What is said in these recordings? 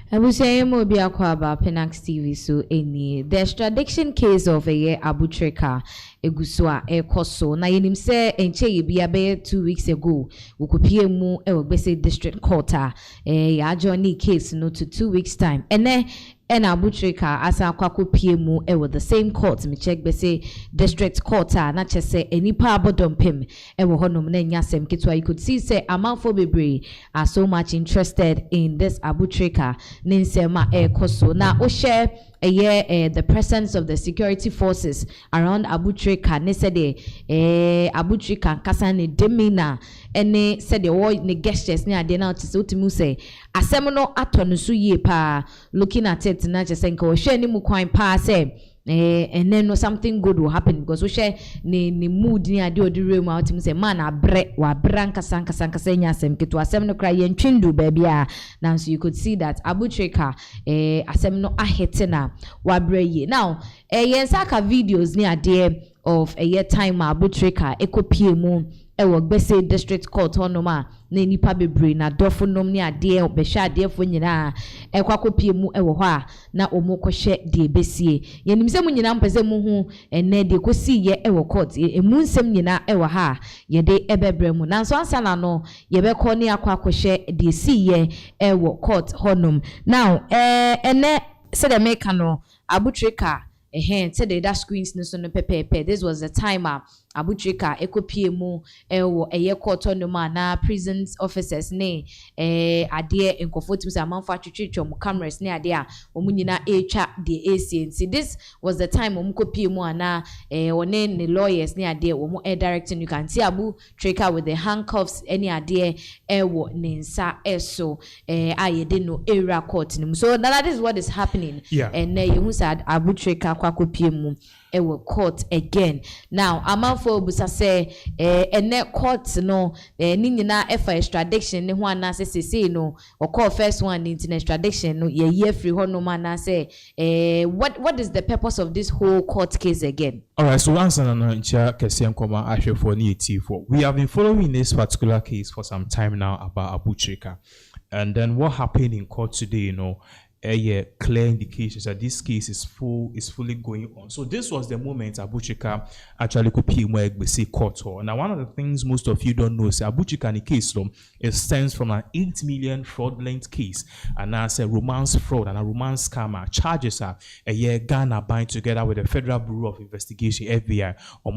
I was saying more be about Pinax TV so any the extradition case of a year Abu Trica egusua e koso na yenim say enche ye bia be 2 weeks ago ukopie mu e ogbese district court ya journey case no to 2 weeks time and Abu Trica asa kwako piemu with the same court me check be say district court na che say enipa abodompem wo honom na nyasem kitwa. You could see say amanfo bebre are so much interested in this Abu Trica ninsema koso na o share the presence of the security forces around Abu Trica ne said Abu Trica kasa ne demina ene said the war ne gestures ne ade na to utimu say asem no ato no so yie pa looking at it na just say nka wo hwe ni mu kwan pa say and then something good will happen because we share ni mood ni ade odi room out him say man abre wa branka sanka nya asem keto asem no kra ye ntwindu baby now so you could see that Abu Trica asem no ahete na wa bre ye now yen saka videos ni ade of a year time Abu Trica ekopie mu ewo gbese district court honoma na nipa bebre na dofo nom ni ade obehwa ade fo nyina ekwakopie mu ewo ho a na omokohye de besie yenim se mu nyina mpese mu hu ene de kosi ye ewo court emu nsem nyina ewo ha ye de ebebre mu na so ansa na no ye be ko ni akwakohye de si ye ewo court honom now ene se de make no Abu Trica said that screens no pepe. This was the time Abu Trica ekopie mu ewo eye court no na prisons officers ne ade enkofotim say amanfa twetwetwe mu cameras ne ade a omu nyina etwa the ACNC. This was the time omu kopie mu na one ne lawyers ne ade omu directing. You can see Abu Trica with the handcuffs any ade ewo ne nsa eso ayede no area court nim. So that is what is happening. And you said Abu Trica kwakopie mu ewo court again. Now amanfo busa say ene court no ni nyina efa extradition ne ho anase sese no o call first one into extradition no ye free ho no man say what is the purpose of this whole court case again? All right, so answer na ncha kese nkoma ahwe for ni for we have been following this particular case for some time now about Abu Trica, and then what happened in court today, clear indications that this case is fully going on. So this was the moment Abu Trica actually could be court. Now one of the things most of you don't know is Abu Trica in the case it stems from an 8 million fraudulent case, and as a romance fraud and a romance scammer. Charges are Ghana bind together with the Federal Bureau of Investigation FBI or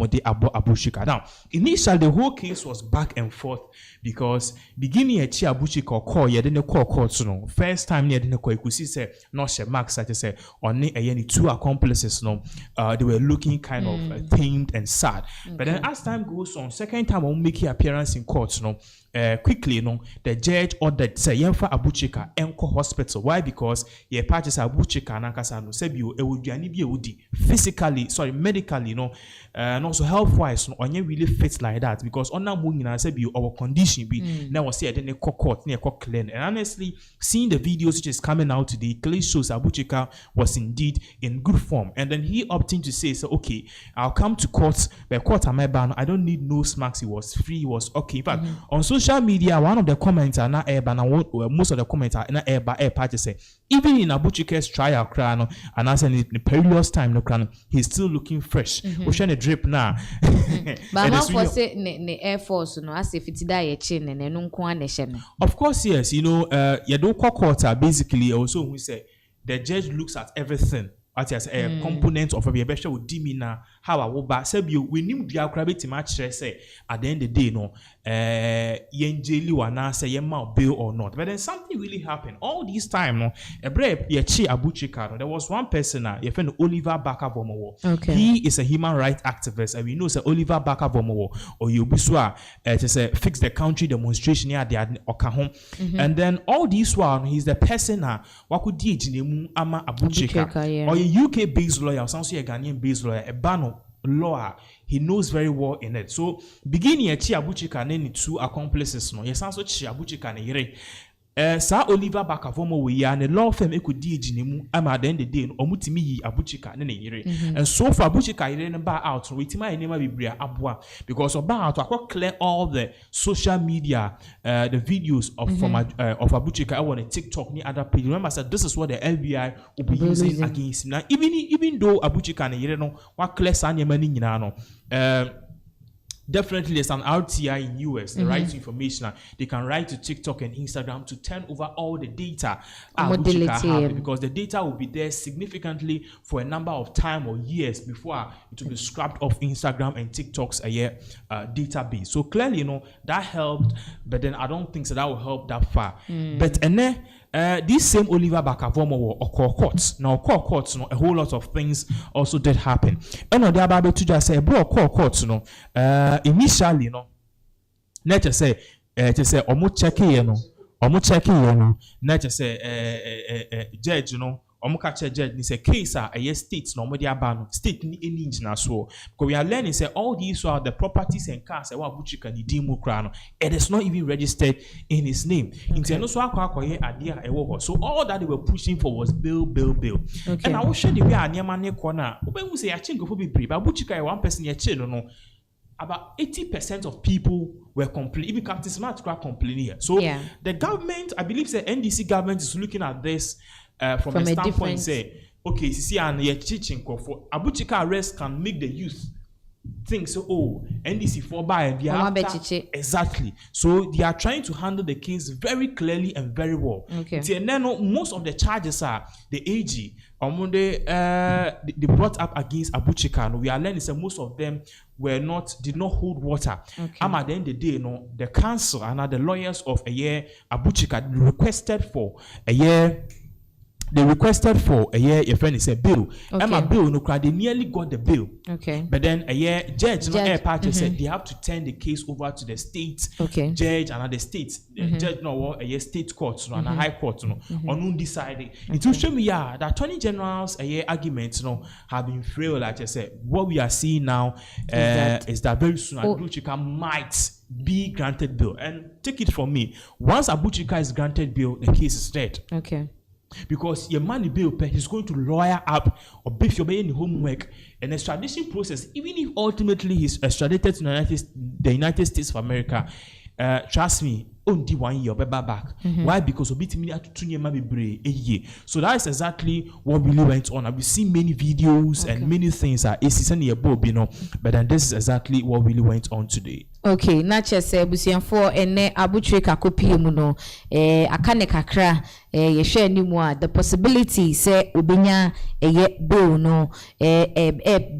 Abu Trica. Now initially the whole case was back and forth because beginning at Abu Trica call didn't call court first time near didn't call you see no she marks such as only any two accomplices they were looking kind of tamed and sad. But then as time goes on, second time on making appearance in court quickly the judge ordered say yemfa Abu Trica enko hospital. Why? Because ye purchase Abu Trica nankasa no sebi ewuduani bi ewudi physically medically and also health wise onye really fit like that because on na mo nyina sebi our condition be na was say dey court na clean. And honestly, seeing the videos which is coming out today clearly shows Abu Trica was indeed in good form, and then he opting to say, so okay, I'll come to court, but court am I ban? I don't need no smacks. He was free, he was okay. In fact, on social media, one of the comments are not air ban, most of the comments are not air by air party say even in Abu Trica's trial crown and as in the perilous time no crown, he's still looking fresh. We're trying to drip now. But how for say the Air Force as if it's die chin and no kwan. Of course, yes, you don't call court basically also we say the judge looks at everything as a component of a better with dimina how I will back you we need the crabby match say at the end of the day yenjeli wana say yema bill or not. But then something really happened all this time a brave Abu Trica. There was one person your friend Oliver Barker-Vormawor. Okay, he is a human rights activist, and we know say Oliver Barker-Vormawor or Yobuswa to say fix the country demonstration here they are Okahom. And then all this while he's the person waku di ama Abu Trica or a UK based lawyer, sounds like a Ghanaian based lawyer, a Bano lawyer. He knows very well in it. So beginning at Abu Trica and two accomplices, yes, also Abu Trica Sa Oliver Bakavomo we ya ne law firm could dig in at the end of the day omutimi Abuchika ne and so far Abuchika yere ba out we tima enema bibria abua because about to clear all the social media the videos of of Abuchika on a TikTok ni other page. Remember I said this is what the FBI will be using against him. Now even though Abuchika ne yere no wa clear sa nyema ni nyina no definitely there's an RTI in US, the right to information. They can write to TikTok and Instagram to turn over all the data because the data will be there significantly for a number of time or years before it will be scrapped off Instagram and TikTok's database. So clearly, you know, that helped, but then I don't think so that will help that far. But this same Oliver Bakavomo or courts. Now courts, you know, a whole lot of things also did happen. And on the other to just say, bro, courts, you know, initially, you know, let's just say, omu checking, you know, let's just say, judge, you know. Omukache judge ni say case a states no modi abano state ni any na so because we are learning say all these are the properties and cars wa Abuchika ni dimu kra no it is not even registered in his name into no so akwa ade a ewo so all that they were pushing for was bill and I will show the way anyama ne corner obehu say ya chingo for be but Abuchika one person ya chill no about 80% of people were complaining. Even Captain Smart complaining here. So the government, I believe the NDC government is looking at this from a standpoint say, okay, see, and you're teaching for Abuchika arrest can make the youth think so. Oh, NDC 4 by and exactly. So they are trying to handle the case very clearly and very well. Okay. And then most of the charges are the AG. They brought up against Abuchika. We are learning that most of them did not hold water. Okay. At the end of the day, the council and the lawyers of Abuchika requested for a year. They requested for a year, your friend is a bill. Okay. Bill, no cry, they nearly got the bill. Okay. But then a year, judge party said they have to turn the case over to the state judge and at the state. Judge no a year state court and a high court on decided. It will show me the Attorney General's arguments have been frail, like I said. What we are seeing now is that very soon Abuchika might be granted bail. And take it from me, once Abuchika is granted bail, the case is dead. Okay. Because your money bill he's going to lawyer up or beef your any homework and extradition process, even if ultimately he's extradited to the United States of America, trust me, only 1 year back. Why? Because so that is exactly what really went on. I've seen many videos and many things but then this is exactly what really went on today. Okay, na chese busianfo ene Abuchika kopie mu no akane kakra ye hwe animu a the possibility say obenya bill no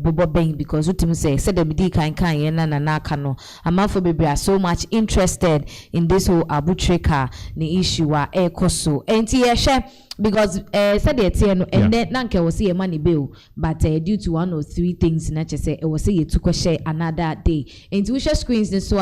bobo because utim say the medi kan ye na aka no amafo bebre are so much interested in this whole Abuchika ni issue a ekoso enti ye hwe because said the no and then nanke was say money bill but due to 1 or 3 things na chese it was say you took a share another day enti we share screens this so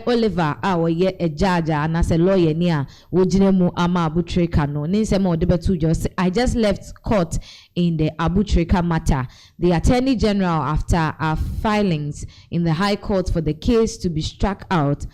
Oliver or a judge and as a lawyer near wojinemu ama Abuchika no ninsema odebetu just I just left court in the Abuchika matter. The Attorney General, after our filings in the High Court for the case to be struck out,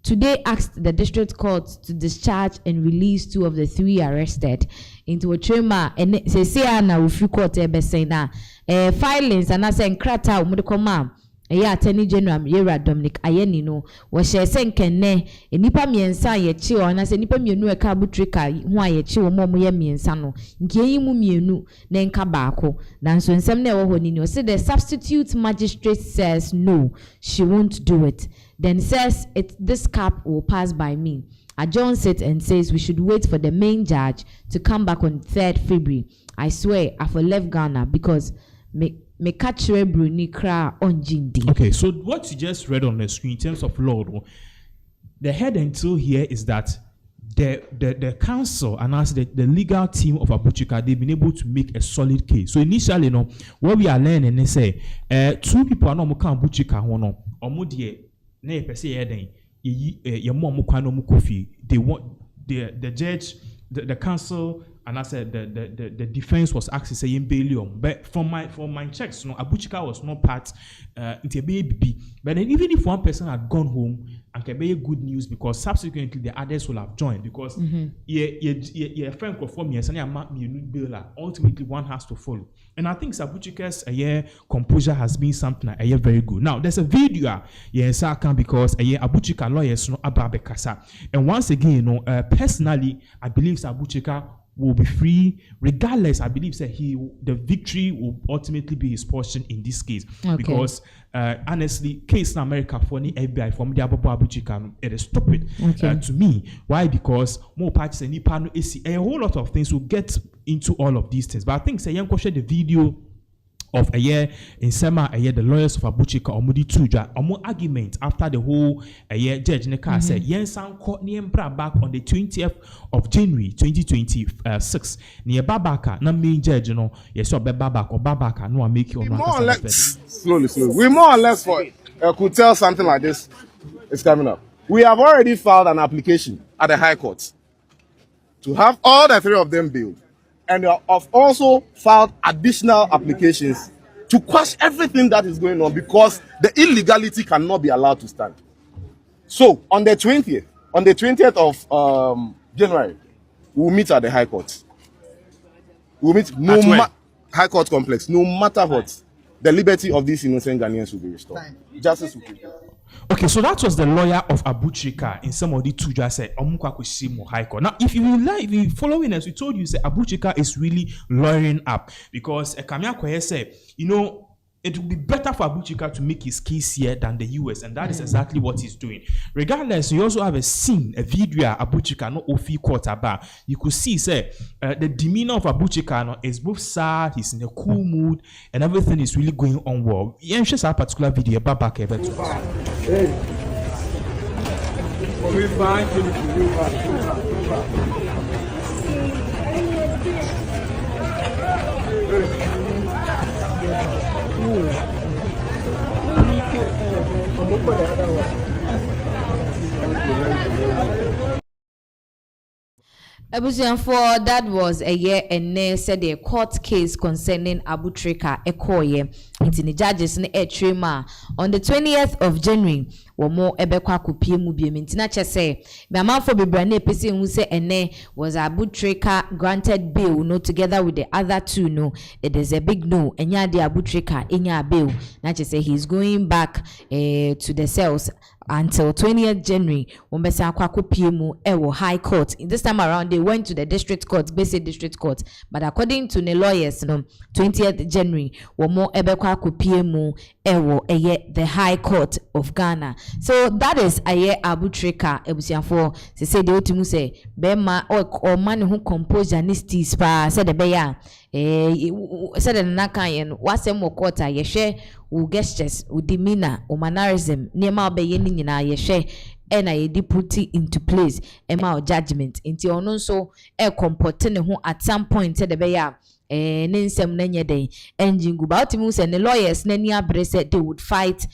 today asked the District Court to discharge and release 2 of the 3 arrested into a trema and say na refu court saying na filings and as enkrata umudikoma Attorney General Yera Dominic Ayeni no was share senkene nipa miensa ye chi o na se nipa mienu e ka Abuchika ho aye chi o mo ye miensa no nkiyi mu mienu na nka baako nanso nsem na ewo honi no say the substitute magistrate says no, she won't do it, then says this cap will pass by me. Adjourns it and says we should wait for the main judge to come back on 3rd February. I swear I've left Ghana because me catchere Bruni kra on Jindi. Okay, so what you just read on the screen in terms of law, the head until here is that the council and as the legal team of Abuchika, they've been able to make a solid case. So initially, what we are learning is say 2 people are not Abuchika they want the judge, the council, and I said the defense was actually saying bail. But from my checks, Abuchika was not part into a baby. But then even if one person had gone home and and can be good news because subsequently the others will have joined because your friend perform yes and ultimately one has to follow. And I think Abutrika's composure has been something very good. Now there's a video because Abutrika lawyers no ababekasa. And once again, personally, I believe Abutrika will be free regardless. I believe that the victory will ultimately be his portion in this case because honestly case in America for the FBI from the Abutrika it is stupid to me. Why? Because more parties and a whole lot of things will get into all of these things, but I think say young question the video of a year in summer a year the lawyers of Abutrika Omudi Tuja argument after the whole judge Neka said Yensan court near back on the 20th of January 2026 near Babaka na main judge yes or Babaka or Babaka no make you more or less slowly we more or less could tell something like this is coming up. We have already filed an application at the High Court to have all the three of them bailed. And we have also filed additional applications to quash everything that is going on because the illegality cannot be allowed to stand. So on the 20th of January, we'll meet at the High Court. We'll meet High Court complex. No matter what, the liberty of these innocent Ghanaians will be restored. Justice will be done. Okay, so that was the lawyer of Abutrika in some of the two just said High Court. Now, if you following us, we told you say Abutrika is really lawyering up because Kamia Kweye said, it would be better for Abutrika to make his case here than the US, and that is exactly what he's doing. Regardless, you also have a video Abutrika no ofi court about. You could see say the demeanor of Abutrika is both sad, he's in a cool mood, and everything is really going on well. Yeah, just a particular video back ever For that was a year and they said a court case concerning Abutrika Ekoye. It's in the judges in Trima on the 20th of January. More ebekwa kupie mu biem ntina chese be amanfo bebrane pese hu se ene was Abutrika granted bail no together with the other two no it is a big no enya de Abutrika enya bail na chese he's going back to the cells until 20th January wombesa akwa kopie mu ewo High Court. This time around they went to the district court, basic district court, but according to the lawyers no 20th January more ebekwa kopie mu ewo the High Court of Ghana. So that is aye Abutrika ebusiafo se say de otimu say bema or man who composure nistis pa said the beya said the naka yen wasem wo court ye hwe wo gestures wo demeanor wo mannerism niema obeye ni nyina ye hwe and I put it into place ema judgment inti ono so comporte ne ho at some point said the beya nensem nanye den engine go about him say the lawyers nani abre said they would fight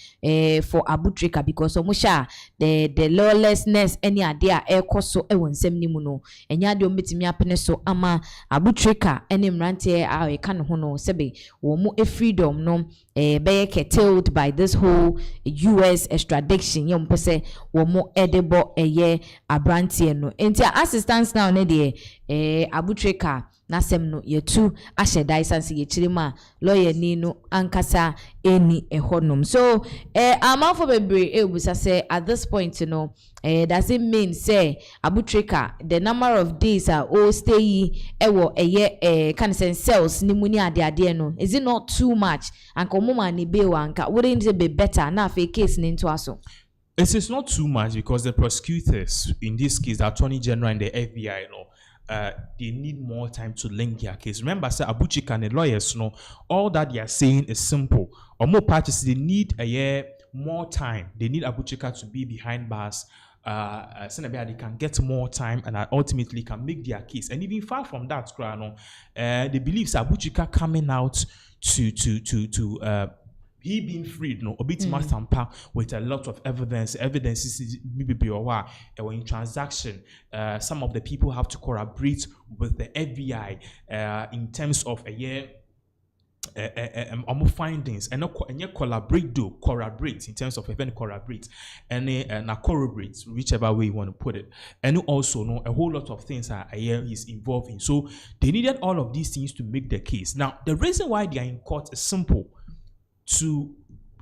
for Abutrika because omusha the lawlessness any idea ekoso ewonsem nimu no enya de ometimi apene so ama Abutrika ene mrante a ka ne ho no sebe wo mu freedom no be curtailed by this whole US extradition yom pese wo mu edebo abrante no enti assistance now ne de Abutrika nasem no yetu ashe daisansi yechirima lawyer ni no ankasa eni ehonom. So amafo bebre ebusa say at this point does it mean say Abutrika the number of days are stay ewo can say cells ni muni ade no is it not too much anka omuma ni be wanka wouldn't it be better na fe case ni nto aso? It is not too much because the prosecutors in this case the Attorney General and the FBI they need more time to link their case. Remember, say Abutrika and the lawyers all that they are saying is simple. Or more parties, they need a year more time. They need Abutrika to be behind bars. They can get more time and ultimately can make their case. And even far from that, they believe Abutrika coming out to he being freed, a bit more tamper with a lot of evidence. Evidence is maybe in transaction. Some of the people have to corroborate with the FBI in terms of findings and corroborate in terms of even corroborate and corroborate whichever way you want to put it, and also know a whole lot of things are he's involved in. So they needed all of these things to make the case. Now the reason why they are in court is simple: to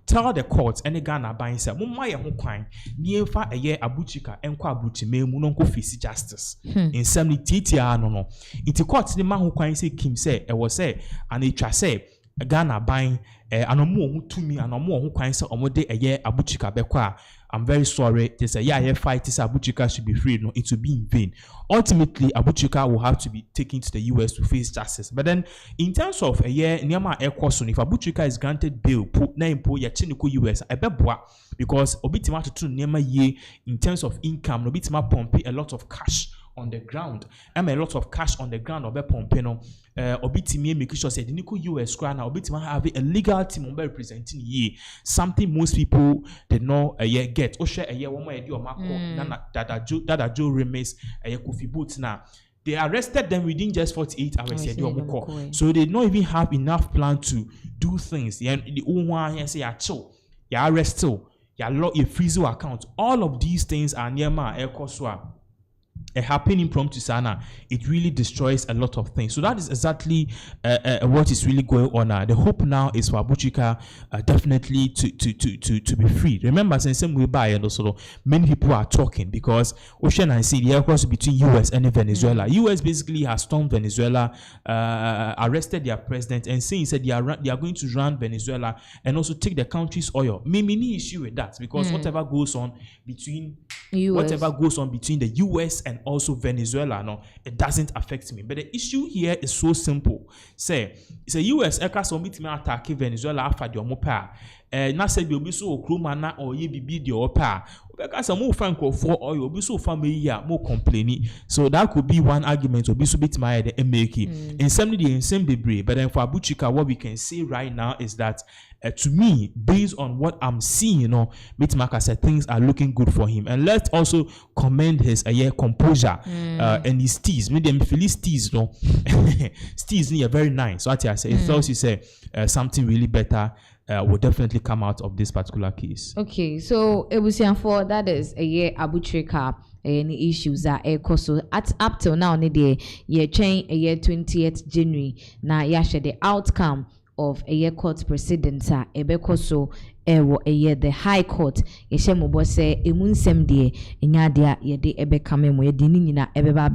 tell the court any Ghana buying say mumma ye ho kwan ni emfa Abu Trica enko abrutime mu no face justice in some titia no it court ni ma ho kwan say Kim say e was say and it say Ghana buying anomo ohun to me anomo ohun kwan say omode Abu Trica bekwa. I'm very sorry. They say, yeah, fight this Abu Trica should be free. No, it will be in vain. Ultimately, Abu Trica will have to be taken to the US to face justice. But then, in terms of a year, if Abu Trica is granted bail, put na impo ya chiniko US, because obitima to tu nema ye in terms of income, obitima pompe a lot of cash on the ground. A lot of cash on the ground obe pompe no. Obitimi make sure say the Nico US crown obitima have a legal team representing ye. Something most people did not get. Oshe one more idea Dada Joe remains Kofi Boots now. They arrested them within just 48 hours. So they don't even have enough plan to do things. The one say chill, you arrest still, you freeze your account. All of these things are near my a happening impromptu sana. It really destroys a lot of things. So that is exactly what is really going on now. The hope now is for Abu Trica definitely to be free. Remember, since same way by and also many people are talking because Ocean and see the air cross between US and Venezuela. US basically has stormed Venezuela, arrested their president, and saying said they are going to run Venezuela and also take the country's oil. Many issue with that because whatever goes on between the US and also Venezuela, no, it doesn't affect me. But the issue here is so simple. Say, it's a US attack Venezuela after the Omopa. Na said you'll be so crewmana or ye be the opa. Because more franco for or you'll be so familiar, more complaining. So that could be one argument or be so bit my the making. In some in same degree. But then for Abu Trica, what we can say right now is that to me, based on what I'm seeing, you know, Mitmaka said things are looking good for him. And let's also commend his composure and his steez. Maybe I'm feeling steez, no. Steez are very nice. So I say, it tells you say something really better will definitely come out of this particular case. Okay, so it was for that is Abu Trica. Any issues are so at up till now, year chain 20th January. Now, yasha the outcome of a year court proceedings are ebekoso the High Court. Yeshe mobo se emunsem die enyadea yede ebe kame mo yedi ni nyina ebe ba